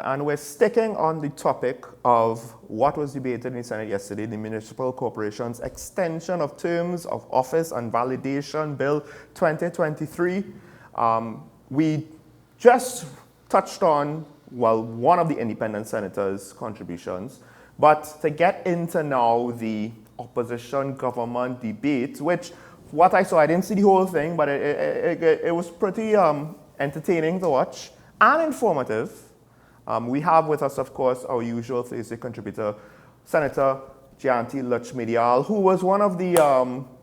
And we're sticking on the topic of what was debated in the Senate yesterday, the Municipal Corporations Extension of Terms of Office and Validation Bill 2023. We just touched on, well, one of the independent senators' contributions, but to get into now the opposition government debate, which what I saw, I didn't see the whole thing, but it was pretty entertaining to watch and informative. We have with us, of course, our usual Thursday contributor, Senator Jayanti Lutchmedial, who was one of the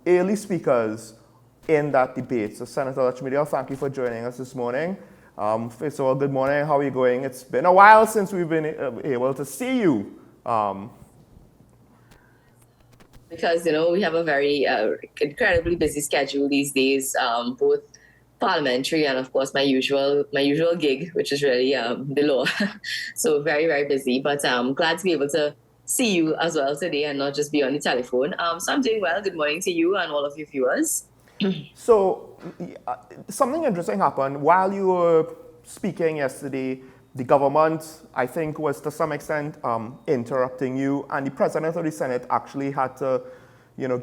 early speakers in that debate. So, Senator Lutchmedial, thank you for joining us this morning. First of all, good morning. How are you going? It's been a while since we've been able to see you. Because, we have a very incredibly busy schedule these days, both parliamentary and of course my usual gig, which is really the law. So very, very busy, but I'm glad to be able to see you as well today and not just be on the telephone. So I'm doing well. Good morning to you and all of your viewers. So something interesting happened while you were speaking yesterday. The government, I think, was to some extent interrupting you, and the president of the Senate actually had to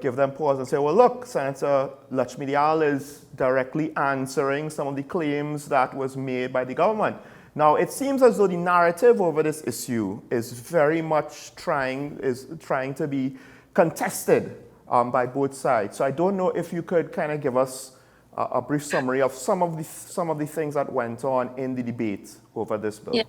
give them pause and say, well, look, Senator Lutchmedial is directly answering some of the claims that was made by the government. Now, it seems as though the narrative over this issue is very much trying to be contested by both sides. So I don't know if you could kind of give us a brief summary of some of the things that went on in the debate over this bill. Yeah.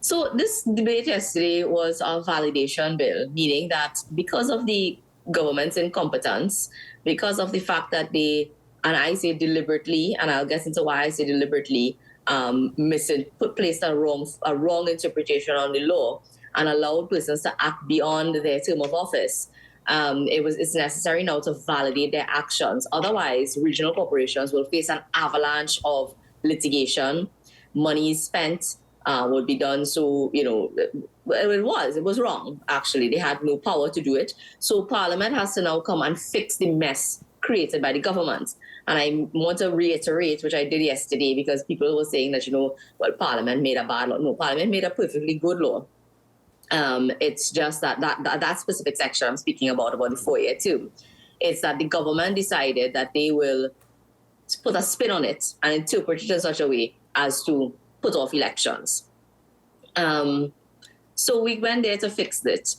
So this debate yesterday was a validation bill, meaning that because of the government's incompetence, because of the fact that they, and I say deliberately, and I'll get into why I say deliberately, placed a wrong interpretation on the law and allowed persons to act beyond their term of office. It's necessary now to validate their actions. Otherwise, regional corporations will face an avalanche of litigation. Money spent would be done. So, it was wrong, actually. They had no power to do it. So Parliament has to now come and fix the mess created by the government. And I want to reiterate, which I did yesterday, because people were saying that, Parliament made a bad law. No, Parliament made a perfectly good law. It's just that specific section I'm speaking about the 4-year too. It's that the government decided that they will put a spin on it and interpret it in such a way as to put off elections. So we went there to fix it.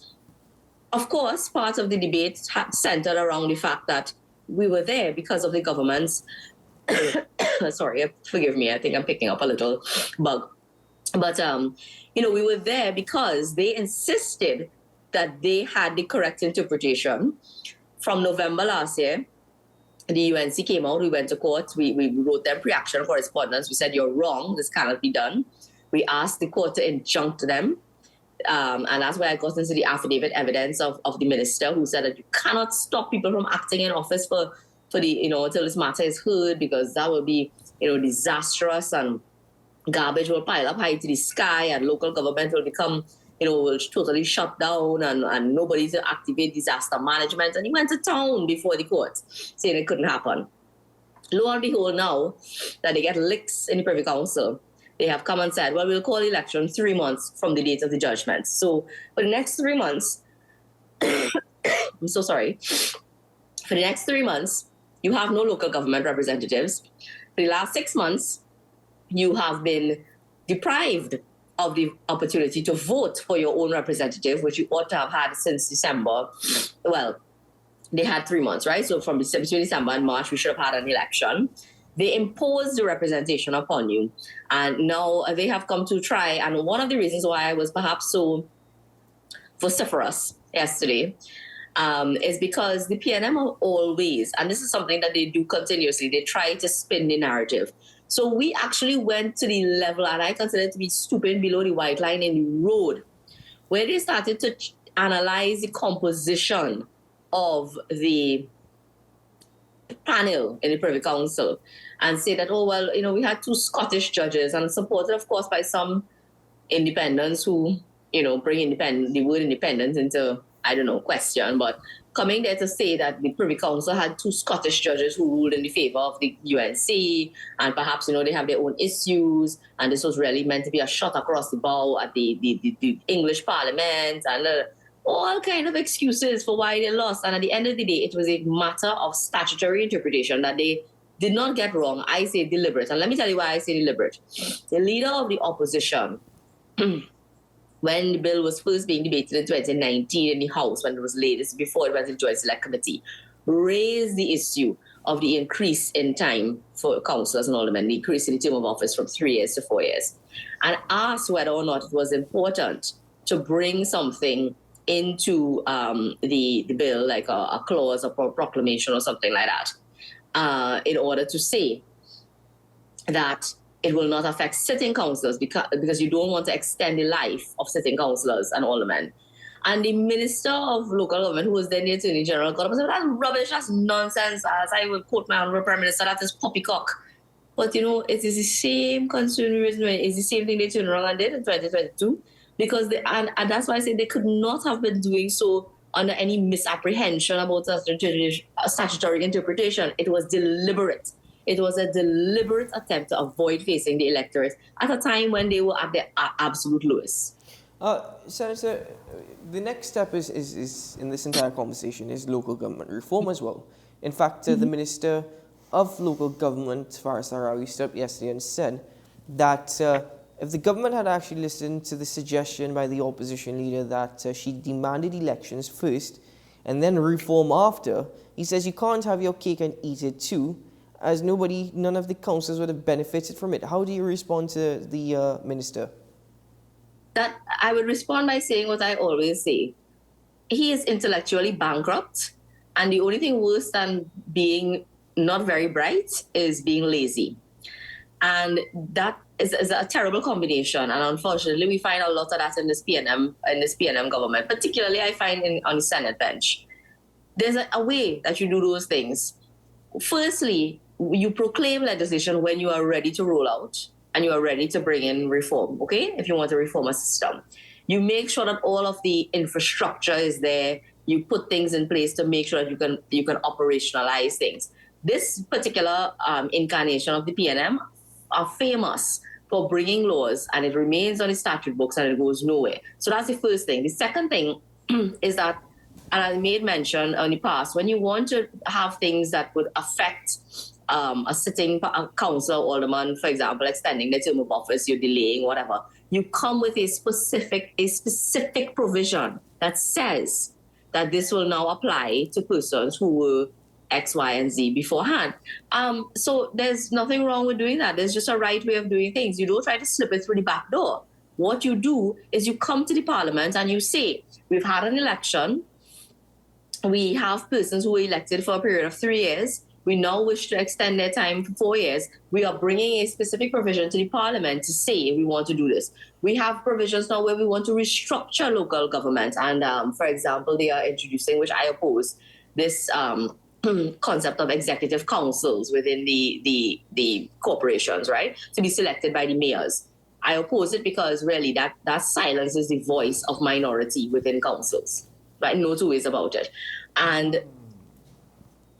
Of course, part of the debate centered around the fact that we were there because of the government's sorry, forgive me, I think I'm picking up a little bug. But, we were there because they insisted that they had the correct interpretation. From November last year, the UNC came out, we went to court, we wrote them pre-action correspondence. We said, you're wrong, this cannot be done. We asked the court to injunct them. And that's where I got into the affidavit evidence of the minister, who said that you cannot stop people from acting in office for the, until this matter is heard, because that will be, disastrous, and garbage will pile up high to the sky, and local government will become, will totally shut down, and nobody to activate disaster management. And he went to town before the court saying it couldn't happen. Lo and behold, now that they get licks in the Privy Council, they have come and said, well, we'll call election 3 months from the date of the judgment. So for the next 3 months, I'm so sorry. For the next 3 months, you have no local government representatives. For the last 6 months, you have been deprived of the opportunity to vote for your own representative, which you ought to have had since December. Well, they had 3 months, right? So from between December and March, we should have had an election. They imposed the representation upon you. And now they have come to try. And one of the reasons why I was perhaps so vociferous yesterday is because the PNM are always, and this is something that they do continuously, they try to spin the narrative. So we actually went to the level, and I consider it to be stooping below the white line in the road, where they started to analyze the composition of the panel in the Privy Council and say that, oh, well, we had 2 Scottish judges, and supported, of course, by some independents who, bring the word independence into, question, but coming there to say that the Privy Council had 2 Scottish judges who ruled in the favor of the UNC, and perhaps, they have their own issues, and this was really meant to be a shot across the bow at the English Parliament, and all kind of excuses for why they lost. And at the end of the day, it was a matter of statutory interpretation that they did not get wrong. I say deliberate. And let me tell you why I say deliberate. The leader of the opposition, when the bill was first being debated in 2019 in the House, when it was laid, before it went to the Joint Select Committee, raised the issue of the increase in time for councillors and aldermen, the increase in the term of office from 3 years to 4 years, and asked whether or not it was important to bring something into the bill, like a clause or proclamation or something like that, in order to say that it will not affect sitting councillors because you don't want to extend the life of sitting councillors and aldermen. And the Minister of Local Government, who was then the Attorney General, got up and said, that's rubbish, that's nonsense. As I would quote my Honourable Prime Minister, that is poppycock. But, it is the same concern it's the same thing they turned around and did in 2022. Because and that's why I say they could not have been doing so under any misapprehension about statutory interpretation. It was deliberate. It was a deliberate attempt to avoid facing the electorate at a time when they were at their absolute lowest. Senator, the next step is in this entire conversation is local government reform as well. In fact, the Minister of Local Government, Faris Arawi, stood up yesterday and said that if the government had actually listened to the suggestion by the opposition leader that she demanded elections first and then reform after, he says you can't have your cake and eat it too, as none of the councillors would have benefited from it. How do you respond to the minister? That I would respond by saying what I always say. He is intellectually bankrupt, and the only thing worse than being not very bright is being lazy. And that is a terrible combination. And unfortunately, we find a lot of that in this PNM government, particularly I find on the Senate bench. There's a way that you do those things. Firstly, you proclaim legislation when you are ready to roll out and you are ready to bring in reform, okay? If you want to reform a system. You make sure that all of the infrastructure is there. You put things in place to make sure that you can operationalize things. This particular incarnation of the PNM are famous for bringing laws, and it remains on the statute books and it goes nowhere. So that's the first thing. The second thing is that, and I made mention in the past, when you want to have things that would affect a sitting council or alderman, for example, extending the term of office, you're delaying, whatever, you come with a specific provision that says that this will now apply to persons who were X, Y, and Z beforehand. So there's nothing wrong with doing that. There's just a right way of doing things. You don't try to slip it through the back door. What you do is you come to the parliament and you say, we've had an election. We have persons who were elected for a period of 3 years. We now wish to extend their time for 4 years. We are bringing a specific provision to the parliament to say we want to do this. We have provisions now where we want to restructure local government. And for example, they are introducing, which I oppose, this concept of executive councils within the corporations, right? To be selected by the mayors. I oppose it because really that silences the voice of minority within councils, right? No two ways about it. And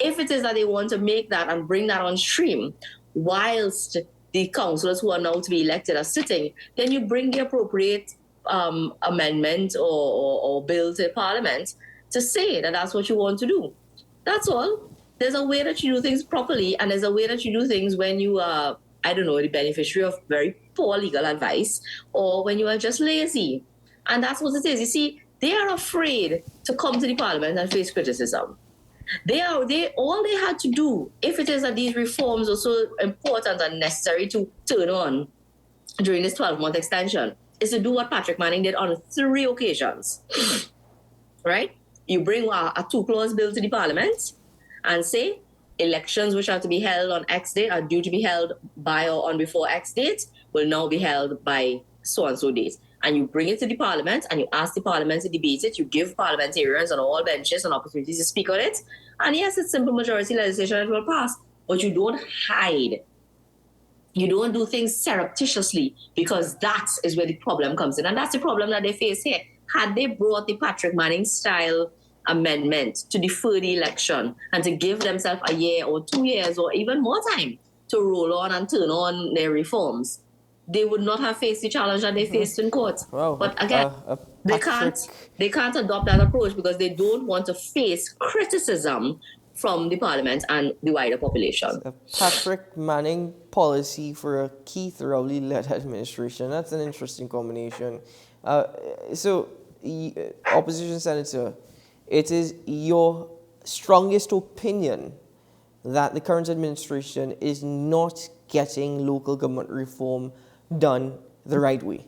if it is that they want to make that and bring that on stream, whilst the councillors who are now to be elected are sitting, then you bring the appropriate amendment or bill to Parliament to say that that's what you want to do. That's all. There's a way that you do things properly, and there's a way that you do things when you are, I don't know, the beneficiary of very poor legal advice, or when you are just lazy. And that's what it is. You see, they are afraid to come to the Parliament and face criticism. All they had to do, if it is that these reforms are so important and necessary to turn on during this 12-month extension, is to do what Patrick Manning did on 3 occasions. Right? You bring a 2-clause bill to the Parliament and say elections which are to be held on X date are due to be held by or on before X date will now be held by so-and-so date. And you bring it to the Parliament and you ask the Parliament to debate it. You give parliamentarians on all benches an opportunity to speak on it. And yes, it's simple majority legislation that will pass. But you don't hide. You don't do things surreptitiously, because that is where the problem comes in. And that's the problem that they face here. Had they brought the Patrick Manning style amendment to defer the election and to give themselves a year or 2 years or even more time to roll on and turn on their reforms, they would not have faced the challenge that they faced in court. Wow. But again, they can't adopt that approach because they don't want to face criticism from the parliament and the wider population. A Patrick Manning policy for a Keith Rowley-led administration. That's an interesting combination. Opposition Senator, it is your strongest opinion that the current administration is not getting local government reform done the right way?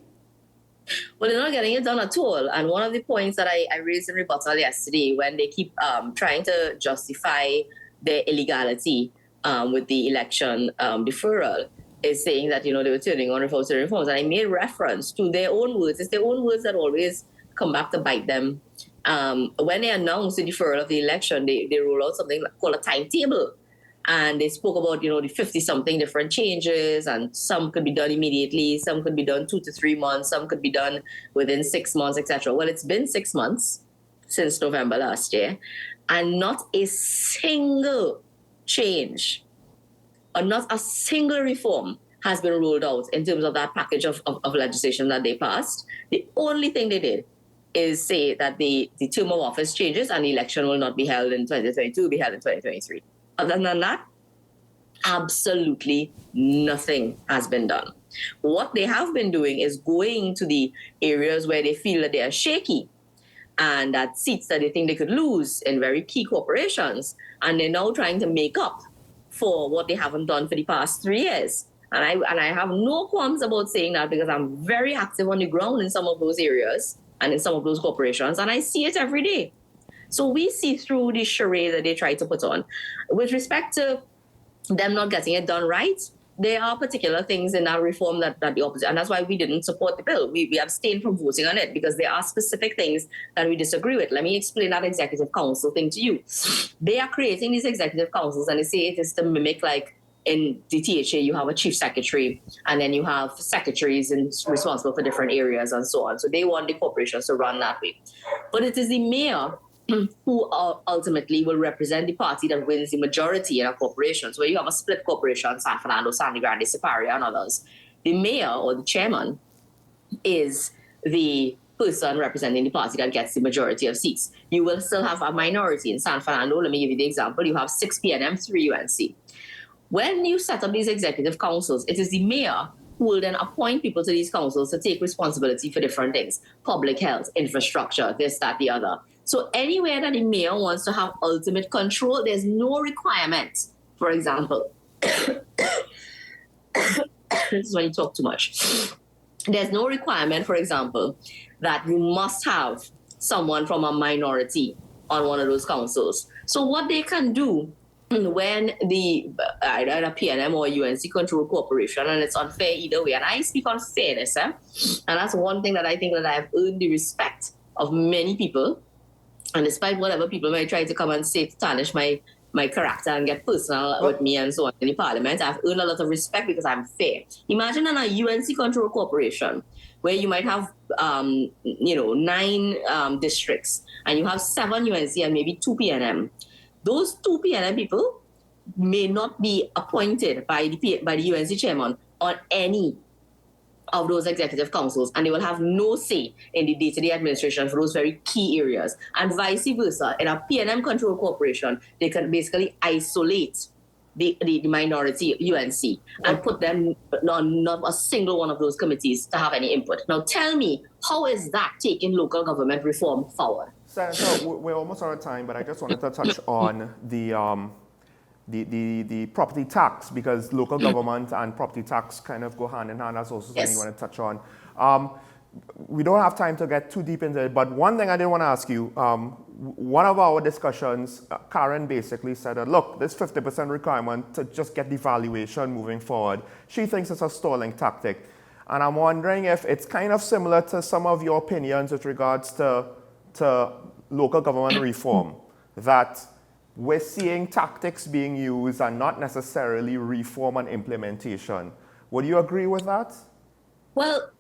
Well, they're not getting it done at all. And one of the points that I raised in rebuttal yesterday, when they keep trying to justify their illegality with the election deferral, is saying that, they were turning on reforms. And I made reference to their own words. It's their own words that always come back to bite them. When they announced the deferral of the election, they rolled out something called a timetable. And they spoke about, the 50-something different changes, and some could be done immediately, some could be done 2 to 3 months, some could be done within 6 months, etc. Well, it's been 6 months since November last year, and not a single change or not a single reform has been rolled out in terms of that package of legislation that they passed. The only thing they did is say that the term of office changes and the election will not be held in 2022, will be held in 2023. Other than that, absolutely nothing has been done. What they have been doing is going to the areas where they feel that they are shaky and that seats that they think they could lose in very key corporations, and they're now trying to make up for what they haven't done for the past 3 years. And I have no qualms about saying that because I'm very active on the ground in some of those areas and in some of those corporations, and I see it every day. So we see through the charade that they try to put on. With respect to them not getting it done right, there are particular things in that reform that the opposition, and that's why we didn't support the bill. We abstained from voting on it because there are specific things that we disagree with. Let me explain that executive council thing to you. They are creating these executive councils, and they say it is to mimic, like in the THA, you have a chief secretary, and then you have secretaries responsible for different areas and so on. So they want the corporations to run that way. But it is the mayor who ultimately will represent the party that wins the majority in a corporation. So where you have a split corporation, San Fernando, San Grande, Siparia, and others, the mayor or the chairman is the person representing the party that gets the majority of seats. You will still have a minority in San Fernando. Let me give you the example. You have 6 PNM, 3 UNC. When you set up these executive councils, it is the mayor who will then appoint people to these councils to take responsibility for different things: public health, infrastructure, this, that, the other. So anywhere that the mayor wants to have ultimate control, there's no requirement. For example, this is when you talk too much. There's no requirement, for example, that you must have someone from a minority on one of those councils. So what they can do when either a PNM or a UNC control corporation, and it's unfair either way, and I speak on fairness, and that's one thing that I think that I have earned the respect of many people. And despite whatever people might try to come and say to tarnish my character and get personal with me and so on in the parliament, I've earned a lot of respect because I'm fair. Imagine in a UNC control corporation where you might have 9 districts, and you have 7 UNC and maybe 2 PNM. Those 2 PNM people may not be appointed by the UNC chairman on any of those executive councils, and they will have no say in the day-to-day administration for those very key areas. And vice versa, in a PNM control corporation, they can basically isolate the minority UNC and put them on not a single one of those committees to have any input. Now tell me, how is that taking local government reform forward? Senator, we're almost out of time, but I just wanted to touch on the property tax, because local government and property tax kind of go hand in hand. That's also something you want to touch on. We don't have time to get too deep into it, but one thing I did want to ask you, one of our discussions, Karen basically said that, look, this 50% requirement to just get the valuation moving forward, she thinks it's a stalling tactic. And I'm wondering if it's kind of similar to some of your opinions with regards to local government reform, that we're seeing tactics being used and not necessarily reform and implementation. Would you agree with that? Well,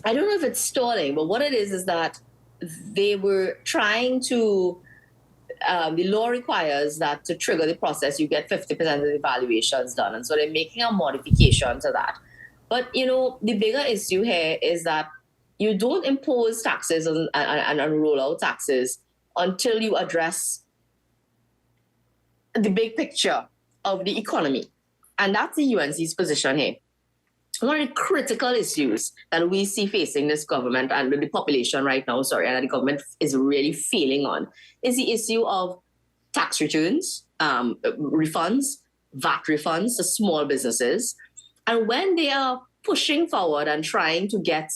I don't know if it's stalling, but what it is that they were trying to, the law requires that to trigger the process, you get 50% of the valuations done. And so they're making a modification to that. But, the bigger issue here is that you don't impose taxes and roll out taxes until you address the big picture of the economy. And that's the UNC's position here. One of the critical issues that we see facing this government and the population right now, and the government is really failing on, is the issue of tax returns, refunds, VAT refunds to small businesses. And when they are pushing forward and trying to get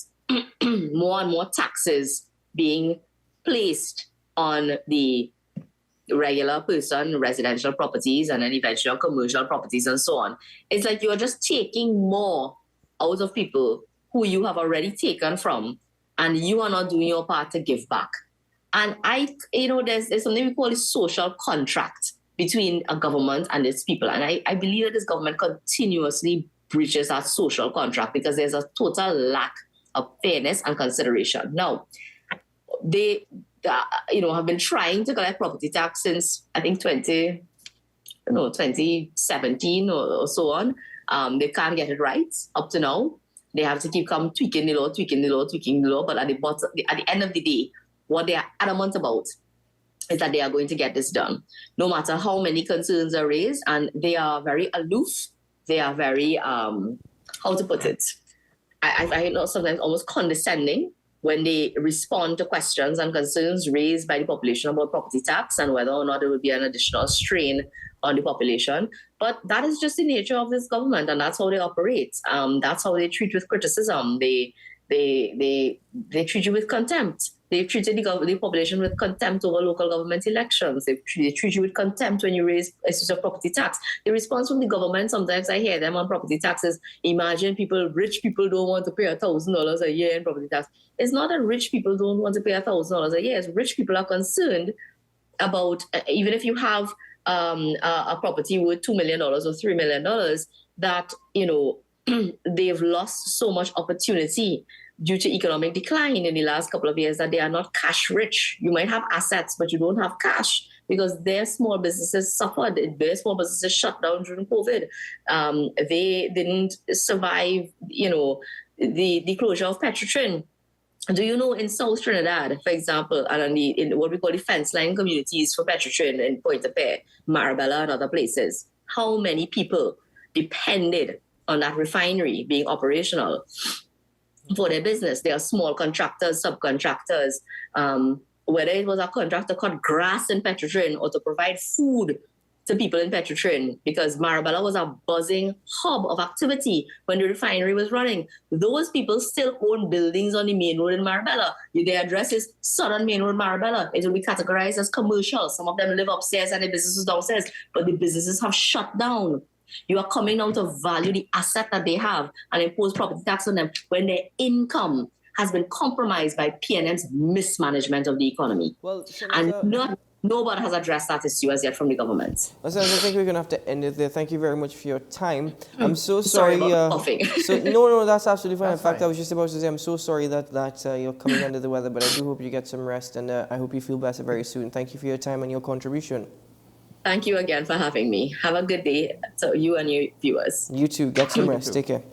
more and more taxes being placed on the regular person, residential properties, and then eventually commercial properties and so on, it's like you're just taking more out of people who you have already taken from, and you are not doing your part to give back. And there's something we call a social contract between a government and its people. And I believe that this government continuously breaches that social contract because there's a total lack of fairness and consideration. Now, they have been trying to collect property tax since, I think, 2017 or so on. They can't get it right up to now. They have to keep tweaking the law. But at the end of the day, what they are adamant about is that they are going to get this done, no matter how many concerns are raised. And they are very aloof. They are very, how to put it? I know sometimes almost condescending when they respond to questions and concerns raised by the population about property tax and whether or not it would be an additional strain on the population. But that is just the nature of this government, and that's how they operate. That's how they treat with criticism. They treat you with contempt. They've treated the population with contempt over local government elections. They treat you with contempt when you raise issues of property tax. The response from the government, sometimes I hear them on property taxes, imagine rich people don't want to pay $1,000 a year in property tax. It's not that rich people don't want to pay $1,000 a year. It's rich people are concerned about, even if you have a property worth $2 million or $3 million, that, they've lost so much opportunity due to economic decline in the last couple of years that they are not cash rich. You might have assets, but you don't have cash because their small businesses suffered. Their small businesses shut down during COVID. They didn't survive, the closure of Petrotrin. Do you know in South Trinidad, for example, and in what we call the fence line communities for Petrotrin in Pointe-a-Pierre, Marabella and other places, how many people depended on that refinery being operational for their business? They are small contractors, subcontractors, whether it was a contractor to cut grass in Petrotrin or to provide food to people in Petrotrin, because Marabella was a buzzing hub of activity when the refinery was running. Those people still own buildings on the main road in Marabella. Their address is Southern Main Road, Marabella. It will be categorized as commercial. Some of them live upstairs and the businesses downstairs, but the businesses have shut down. You are coming down to value the asset that they have and impose property tax on them when their income has been compromised by PNM's mismanagement of the economy. Well, Senator, and nobody has addressed that issue as yet from the government. Well, Senator, I think we're going to have to end it there. Thank you very much for your time. I'm so sorry. About coughing. No, that's absolutely fine. That's In fact, fine. I was just about to say I'm so sorry that you're coming under the weather, but I do hope you get some rest, and I hope you feel better very soon. Thank you for your time and your contribution. Thank you again for having me. Have a good day to you and your viewers. You too. Get some rest. Take care.